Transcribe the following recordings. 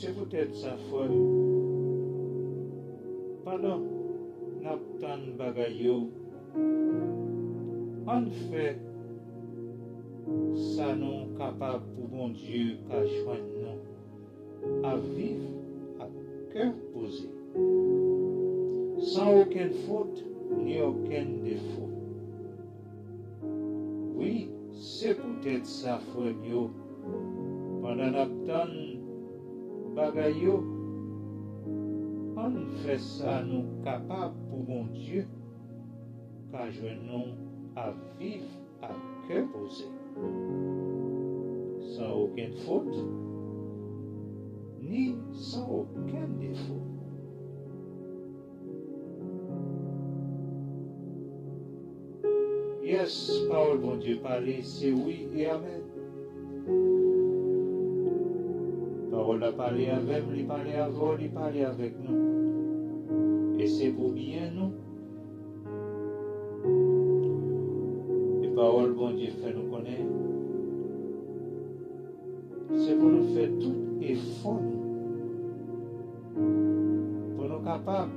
c'est peut-être ça, frère. Pendant n'attend bagaille, on fait ça nous capable pour bon Dieu qu'à joindre nous à vivre à cœur posé, sans aucune faute ni aucun défaut. Oui, c'est peut-être ça, frère. Pendant n'attend bagaille, on fait ça nous capable pour bon Dieu qu'à joindre nous à vivre à cœur posé, sans aucune faute, ni sans aucun défaut. Yes, parole bon Dieu parler, c'est oui et amen. Parole a parlé avec, il parlait avant, il parlait avec nous. Et c'est pour bien nous. Parole, bon Dieu, fait nous connaître. C'est pour nous faire tout effort, pour nous capables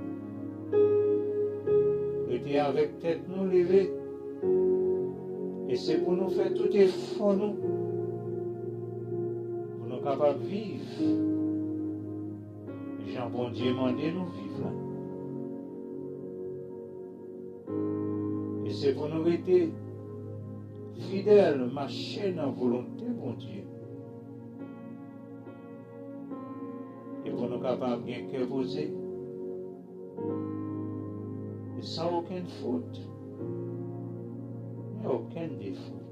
de être avec tête nous levée. Et c'est pour nous faire tout effort, pour nous capables de vivre. Jean, bon Dieu, demandé nous vivre. Et c'est pour nous rester fidèle, marcher dans la volonté, bon Dieu. Et pour nous capables de bien cœur posé, et sans aucune faute, ni aucun défaut.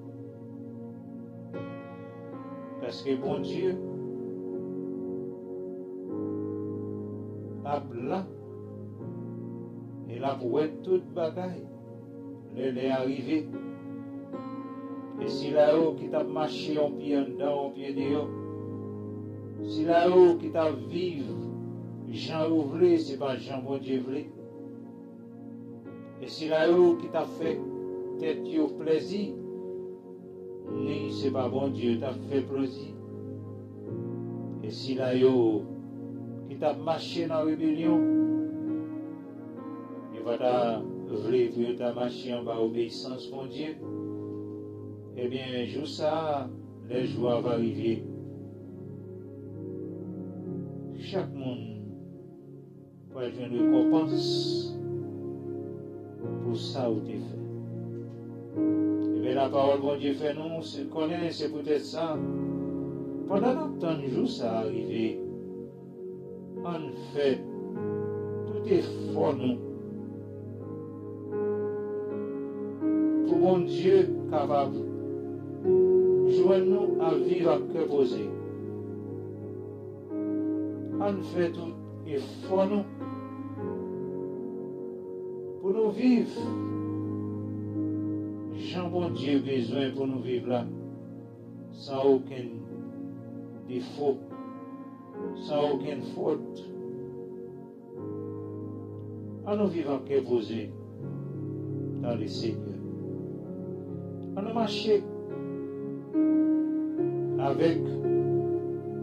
Parce que bon Dieu a là, et là pour être toute bagaille, elle est arrivée. Et si là-haut qui t'a marché en pied en dedans, en pied dehors, si là-haut qui t'a vivre, Jean voulait, c'est pas Jean bon Dieu voulait. Et si là-haut qui t'a fait tête au plaisir, ni c'est pas bon Dieu t'a fait plaisir. Et si là-haut qui t'a marché dans la rébellion, il va t'a voulu pour t'a marché en bas obéissance mon Dieu. Eh bien, un jour ça, les joies vont arriver. Chaque monde va avoir une récompense pour ça où tu fait. Eh bien, la parole, bon Dieu, fait nous, c'est connaît, c'est peut-être ça. Pendant longtemps, un jour ça arrivé, on fait tout effort nous. Pour bon Dieu capable. Joignons-nous à vivre à cœur posé. On fait tout effort nous pour nous vivre. Jean bon Dieu besoin pour nous vivre là, sans aucun défaut, sans aucune faute. On nous vivre à cœur posé dans le Seigneur. On nous marcher avec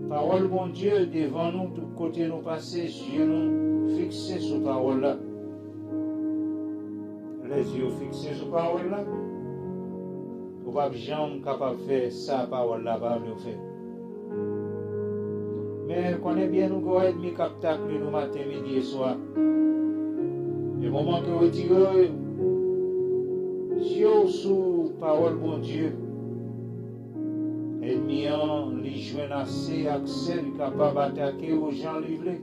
parole bon Dieu devant nous, tout côté nous passer, yeux nous fixés sur parole là. Les yeux fixés sur parole là. Ou pas jamais capable de faire ça, parole là, pas nous faire. Mais connaît bien nous qu'on ennemi captacle nous matin, midi et soir. Le moment que retirez yeux sous parole bon Dieu. Ennemi li joint assez accès capable d'attaquer aux gens livrés.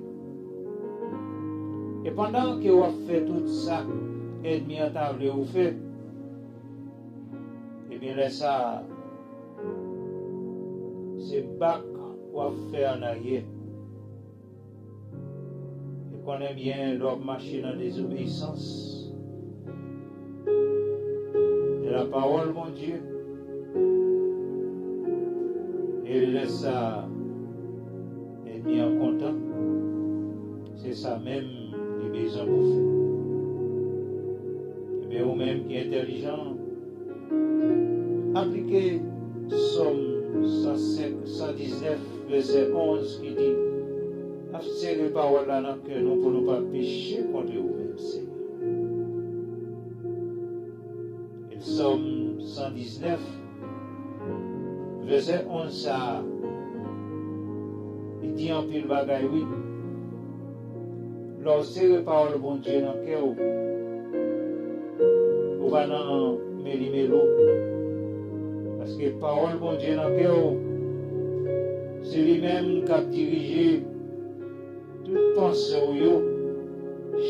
Et pendant que vous fait tout ça, ennemi en table vous fait, et bien laisse ça, c'est bac vous fait en arrière. Et connaît bien leur marcher dans désobéissance. De la parole, mon Dieu. Et il laisse ça et mis en content. C'est ça même les besoins pour faire. Et bien, vous-même qui est intelligent, appliquez Somme 119, verset 11 qui dit serrer parole là dans cœur nous pour nous pas pécher contre vous-même, Seigneur. Et le Psaume 119, verset 11, ça, il dit en pile bagaille, oui. Lorsque serrer parole bon Dieu dans cœur, ou va dans méli-mélo, parce que parole bon Dieu dans cœur, c'est lui-même qui a dirigé toute pensée au yo.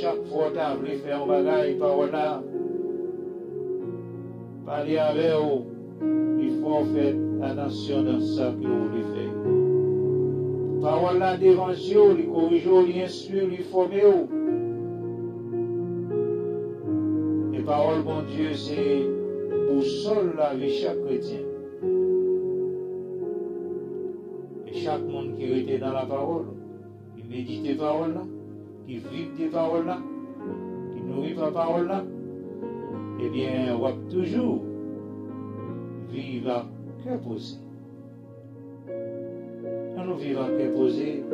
Chaque fois que tu as voulu faire un bagage, parole là, parler avec vous, il faut faire attention dans ça que vous voulez faire. Parole là dérange vous, il corrige vous, il instruit, il forme vous. Et parole bon Dieu, c'est boussole la vie chaque chrétien. Et chaque monde qui était dans la parole, qui médite les paroles là, qui vit des paroles là, qui nourrit la parole là, eh bien, on va toujours vivre à cœur posé. Quand nous vivons à cœur posé,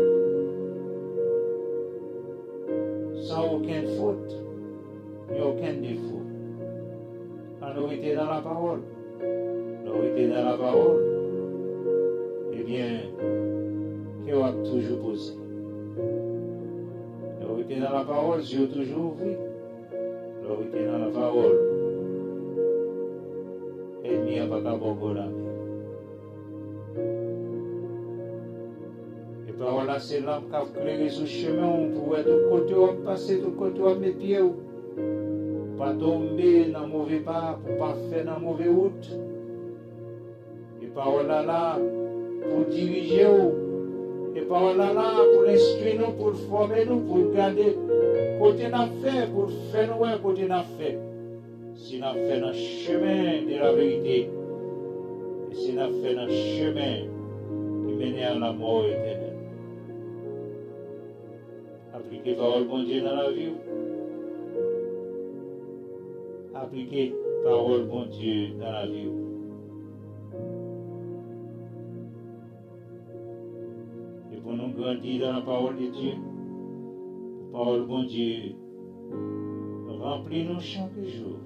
sans aucune faute, ni aucun défaut. Quand nous étions dans la parole, eh bien, qui va toujours posé. Nous étions dans la parole, Dieu toujours ouvert. Nous étions dans la parole. Ennemi n'a pas qu'à beaucoup la mer. Et parole là, c'est l'âme qui a éclairé sur le chemin, on pourrait tout côté, on passer tout côté, on met pied. Pas tomber dans le mauvais pas, pour pas faire dans la mauvaise route. Et parole là, pour diriger nous. Et parole là, pour l'instruire nous, pour former nous, pour garder côté n'a fait, pour faire nous, côté n'a fait. Si nous fait dans le chemin de la vérité, et si nous fait dans le chemin qui mène à la mort éternelle. Appliquez parole bon Dieu dans la vie. Appliquez parole bon Dieu dans la vie. Et pour nous grandir dans la parole de Dieu, parole bon Dieu, remplis-nous chaque jour.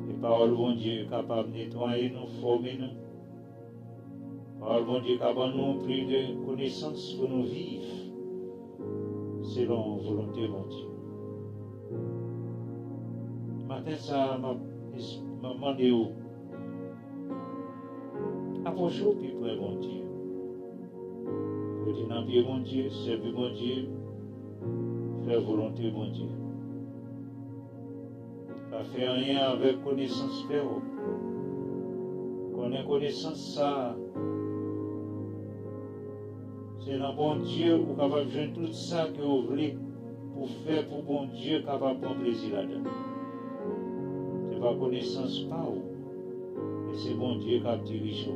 Et parole bon Dieu capable de nettoyer nous, former nous. Parole bon Dieu capable de nous plus de connaissances pour nous vivre selon la volonté bon Dieu. Matin, ça m'a demandé où. Approchez-vous plus près, bon Dieu. Vous dans pied, bon Dieu, servir, bon Dieu, faire volonté, bon Dieu. Pas faire rien avec connaissance, faire. Qu'on ait connaissance, ça. C'est dans bon Dieu pour capable de jouer tout ça que vous voulez pour faire pour bon Dieu capable de prendre plaisir là-dedans. Pas connaissance pas où. Et c'est bon Dieu qui a dirigé.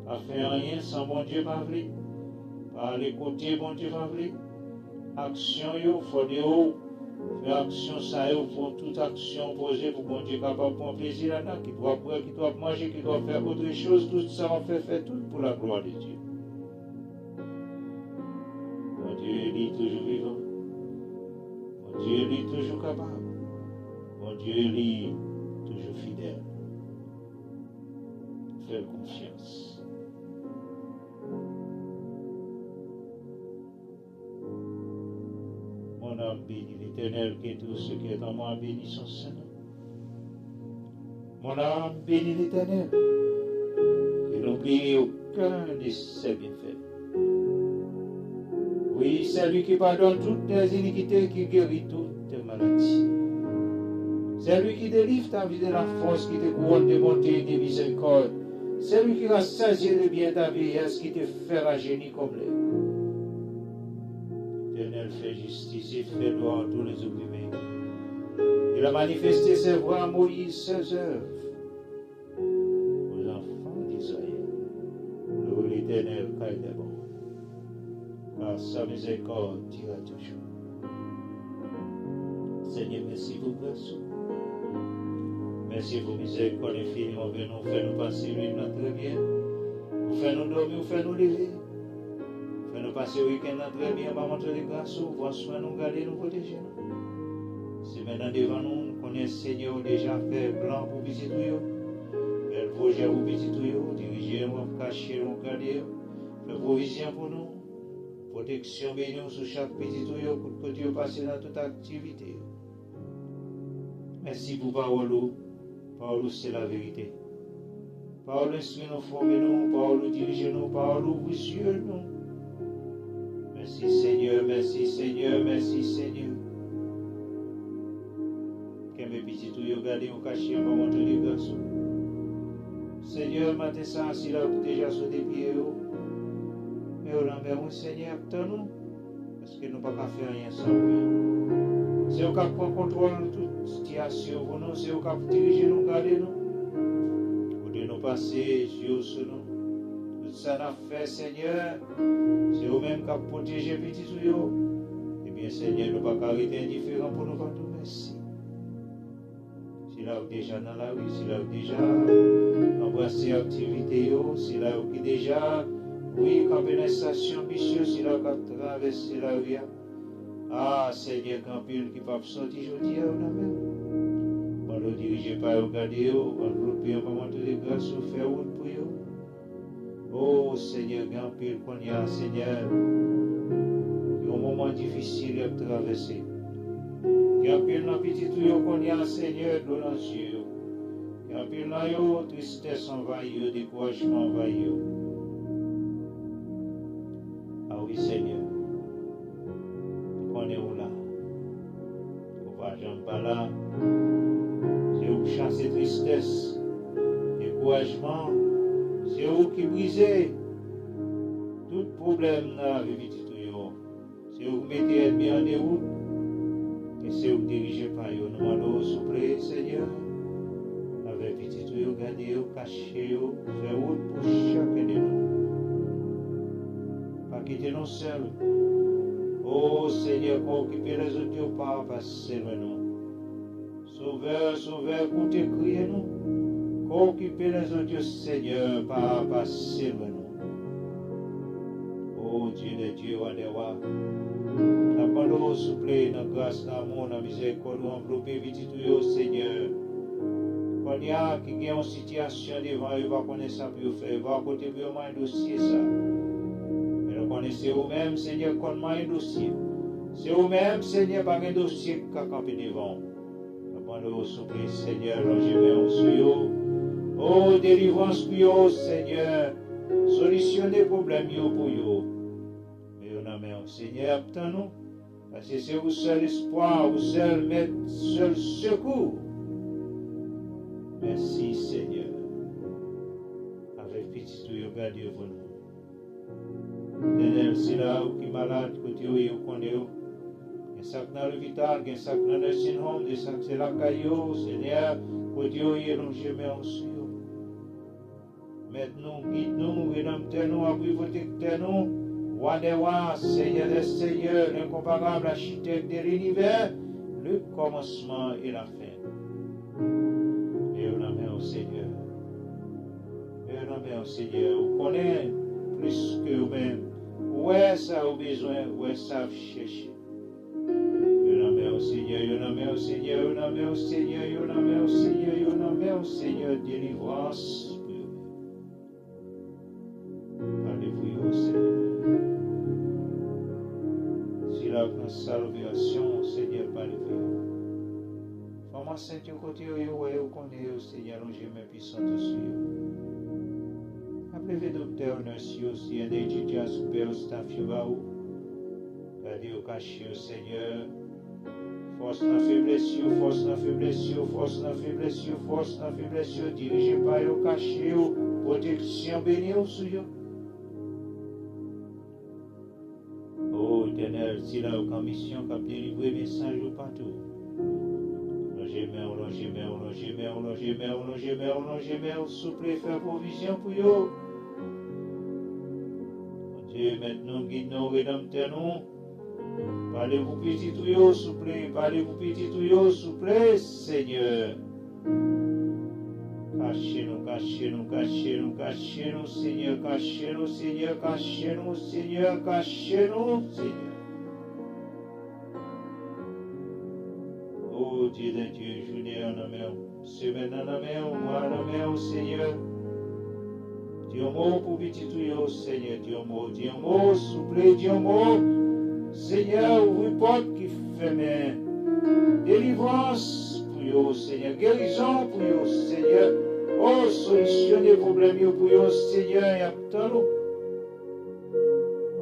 Pas faire rien sans bon Dieu pas voulu. Pas aller côté bon Dieu pas voulu. Action il faut de haut. Faire action ça il faut toute action posée pour bon Dieu capable de prendre plaisir là-dedans. Qui doit boire, qui doit manger, qui doit faire autre chose. Tout ça on fait tout pour la gloire de Dieu. Bon Dieu il est toujours vivant. Bon Dieu il est toujours capable. Mon Dieu est toujours fidèle. Fais confiance. Mon âme bénit l'Éternel, que tout ce qui est en moi bénit son Seigneur. Mon âme bénit l'Éternel, et n'oublie aucun de ses bienfaits. Oui, c'est lui qui pardonne toutes tes iniquités, qui guérit toutes tes maladies. C'est lui qui délivre ta vie de la force, qui te couronne de bonté et de miséricorde. C'est lui qui rassasie de bien ta vieillesse, qui te fait rajeunir comme l'air. L'Éternel fait justice et fait droit à tous les opprimés. Il a manifesté ses voies à Moïse, ses œuvres aux enfants d'Israël. Louez l'Éternel car il est bon, car sa miséricorde dira toujours. Seigneur, merci pour grâce. Merci pour miséricorde infiniment que nous fait nous passer une nuit très bien. Vous faites nous dormir, vous faites nous lever. Vous faites nous passé le week-end très bien, par contre, les grâces, prends soin, nous garder, nous protéger. C'est maintenant devant nous, nous connaissons Seigneur déjà fait plan pour visiter. Bel projet pour visiter, diriger, nous cacher, nous garder. Fait provision pour nous. Protection bénie sur chaque petit tuyau pour que Dieu passe dans toute activité. Merci pour parole. Parole, c'est la vérité. Parole, instruit nous, former nous. Parole, dirige nous. Parole, précieux nous. Merci Seigneur, merci Seigneur, merci Seigneur. Que mes petits tuyaux gardés au cachet en moment de grâce. Seigneur, matin ça, si là, déjà sur des pieds. Mais on a Seigneur, nous, parce que nous ne pouvons pas faire rien sans vous. C'est au cas pour contrôler toute situation pour nous, c'est au cas pour diriger nous, garder nous, pour de nous passer sur nous. Tout ça n'a fait, Seigneur, c'est au-même qui protéger les petits tuyaux. Eh bien, Seigneur, nous ne pouvons pas arrêter indifférent pour nous faire tout. Merci. S'il a déjà dans la rue, s'il a déjà embrassé l'activité, s'il a déjà. Oui, quand une station ambitieuse, il a traversé la rue. Ah, Seigneur, quand pile qui peut sortir aujourd'hui, on a même. On le dirige par regarder, on le paye un moment de grâce, on fait route pour eux. Oh, Seigneur, quand pile qu'on y a, Seigneur, il y a un moment difficile à traverser. Quand pile dans petit tuyau qu'on y a, Seigneur, de dans les yeux. Quand pile dans eux, tristesse envahit, découragement envahit. Oui, Seigneur, on est où là? On va jamais pas là. C'est où chasser tristesse, découragement. C'est où qui brisez tout problème dans la vie. C'est où mettez l'ennemi en déroute. Et c'est où diriger par eux. Nous demandons, s'il vous plaît, Seigneur, avec petit tuyau, gardez, cachez, faire route pour chacun de nous. Quittez nous seuls. Oh Seigneur, pour occuper les autres, pas passer nous. Sauveur, sauveur, pour te crier nous. Pour occuper les autres, Seigneur, pas passer nous. Oh Dieu de Dieu, Wadewa. La parole, s'il vous plaît, dans grâce, l'amour, la miséricorde, envelopper vite tout, Seigneur. Quand il y a qui a une situation devant, il va connaître ça pour faire, il va côté pour un dossier ça. C'est vous-même, Seigneur, qu'on m'a un dossier. C'est vous-même, Seigneur, par un dossier qui a campé devant. Apprenez-vous, souple, Seigneur, logez-moi sur vous. Oh, délivrance pour vous, Seigneur. Solutionnez les problèmes pour vous. Mais on a mis, Seigneur, attends-nous. Parce que c'est vous seul espoir, vous seul maître, seul secours. Merci, Seigneur. Avec petit tout, regardez vous nous. Si là qui est malade, côté où il connaît, il y a dans l'hôpital, il y a dans le nursing home, il y a c'est la caillou, Seigneur, côté où il est rongé, mais on suit. Maintenant, guide-nous, rédempteur-nous, appui protecteur-nous, roi des rois, Seigneur des seigneurs, l'incomparable architecte de l'univers, le commencement et la fin. Et on amène au Seigneur. Et on amène au Seigneur. On connaît plus que vous-même. Ouais, ça a besoin, ouais, ça a cherché. On amène au Seigneur, on amène au Seigneur, on amène au Seigneur, on amène au Seigneur, on amène au Seigneur, délivrance. Parlez-vous au Seigneur. Si la salvation, Seigneur, parlez-vous. Comment c'est-tu côté où vous connaissez au Seigneur, j'ai mes puissantes sur vous. Appelez docteur, nurse, aussi, un étudiant super, staff, gardez au cachet au Seigneur. Force dans faiblesse, force dans faiblesse, force dans faiblesse, force dans faiblesse, dirigez par au cachet, protection bénie au souillot. Oh, éternel, si là, aucune mission qui a délivré message partout. Souple, faire provision pour vous. Dieu, maintenant, guide-nous, rédempteur-nous. Parlez-vous petit tuyau, souple, parlez-vous petit tuyau, souple, Seigneur. Cachez-nous, cachez-nous, cachez-nous, cachez-nous, Seigneur, cachez-nous, Seigneur, cachez-nous, Seigneur, cachez-nous, Seigneur. Oh Dieu de Dieu, journée en amène, semaine en amène, mois en amène, Seigneur. Dieu mot pour petit tout, Seigneur, Dieu mot, souple, Dieu mot, Seigneur, ouvre porte qui ferme, délivrance pour vous, Seigneur, guérison pour vous, Seigneur. Oh, solutionner les problèmes pour vous, Seigneur, et attends-nous.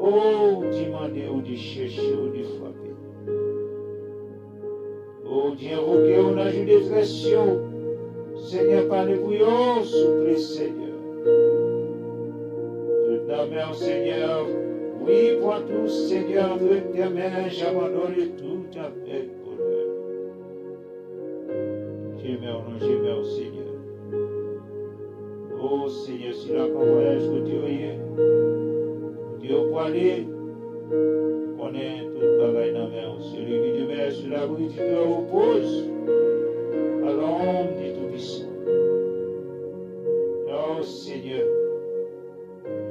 Oh, demandez ou de chercher ou de frapper. Oh, Dieu, invoquer ou n'a de détresse, Seigneur, parlez pour vous, souple, Seigneur. Toute la main, Seigneur, oui, pour tous, Seigneur, avec tes mains, j'abandonne tout avec bonheur. J'aime, Seigneur. Oh Seigneur, si la voyage que Dieu est, Dieu pour aller, connaît toute bagaille dans la main. Celui qui demeure sur la rue, tu te reposes à l'ombre du Tout-Puissant. Oh Seigneur,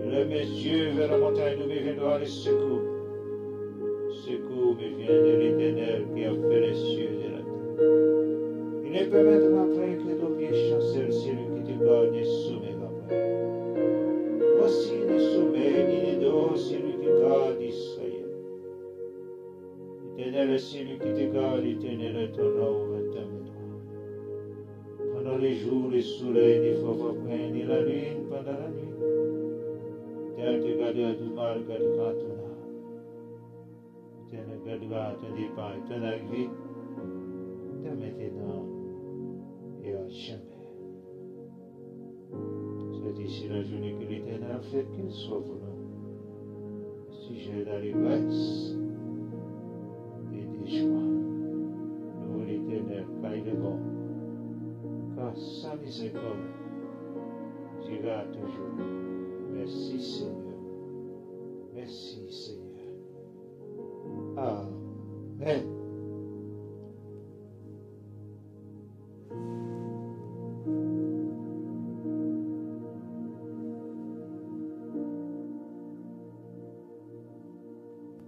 je lève mes yeux vers la montagne d'où me viendra le secours. Secours me vient de l'Éternel qui a fait les cieux et la terre. Il ne peut mettre après que ton pied chancelle celui qui te garde des sommets, papa. Voici les sommets, ni les dos, celui qui garde Israël. L'Éternel est celui qui te garde, l'Éternel est ton nom, pendant les jours, le soleil ne faut pas prendre, ni la lune pendant la nuit. L'Éternel te gardera du mal, gardera ton âme. L'Éternel gardera ton départ et ton arrivée, de maintenant et à jamais. C'est ici la journée que l'Éternel a fait, qu'il soit pour nous sujet d'allégresse et de joie. Nous, l'Éternel, car il est bon, car sa miséricorde sera toujours. Merci Seigneur. Merci Seigneur. Amen.